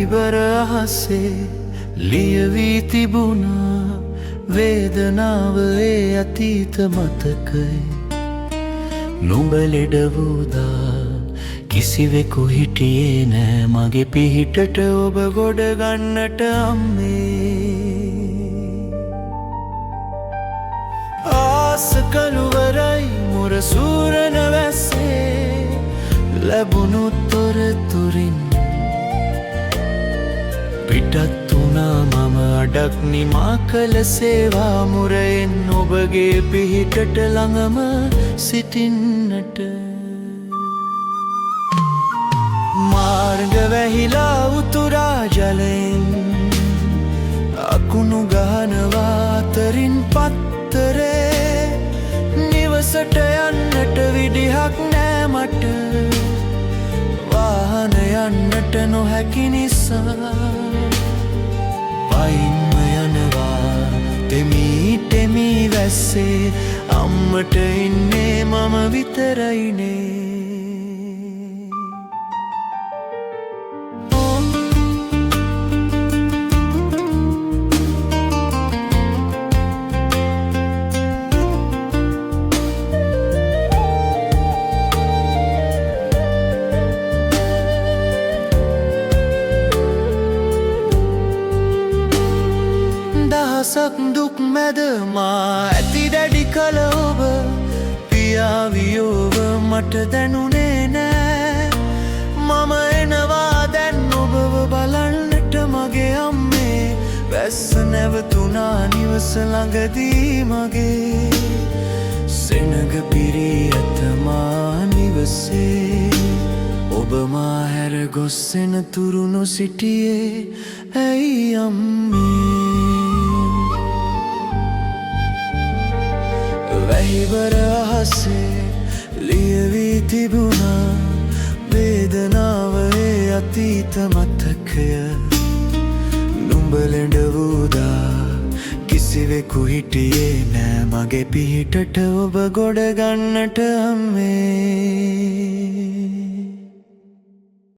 වැහිබර අහසේ ලියවී තිබුණා වේදනාව ඒ අතීත මතකයි නුඹ ලෙඩ වූදා කිසිවෙකු හිටියේ නෑ මගේ පිහිටට ඔබ ගොඩ ගන්නට අම්මේ ආස කළුවරයි මුරසූරන වැස්සේ ලැබුණු තොරතුරින් පිටත් වුණා මම අඩක් නිමා කළ සේවා මුරයෙන් ඔබගේ පිහිටට ළඟම සිටින්නට මාර්ග වැහිලා උතුරා ජලයෙන් අකුණු ගහනවා අතරින් පත්තරේ නිවසට යන්නට විදිහක් නෑ මට වාහන යන්නට නොහැකි නිසා පයින්ම යනවා තෙමී වැස්සේ අම්මට ඉන්නේ මම විතරයිනේ දහසක් දුක් මැද මා ඇති දැඩි කල ඔබ පියාවියෝව මට දැනුනේ නෑ මම එනවා දැන් ඔබව බලන්නට මගේ අම්මේ වැස්ස නැවතුණා නිවස ළඟදී මගේ සෙනග පිරී ඇත මා නිවසේ ඔබ මා හැර ගොස් එනතුරු නොසිටියේ ඇයි අම්මේ වැහිබර අහසේ ලියවී තිබුණා වේදනාව ඒ අතීත මතකය නුඹ ලෙඩ වූදා කිසිවෙකු හිටියේ නෑ මගේ පිහිටට ඔබ ගොඩ ගන්නට අම්මේ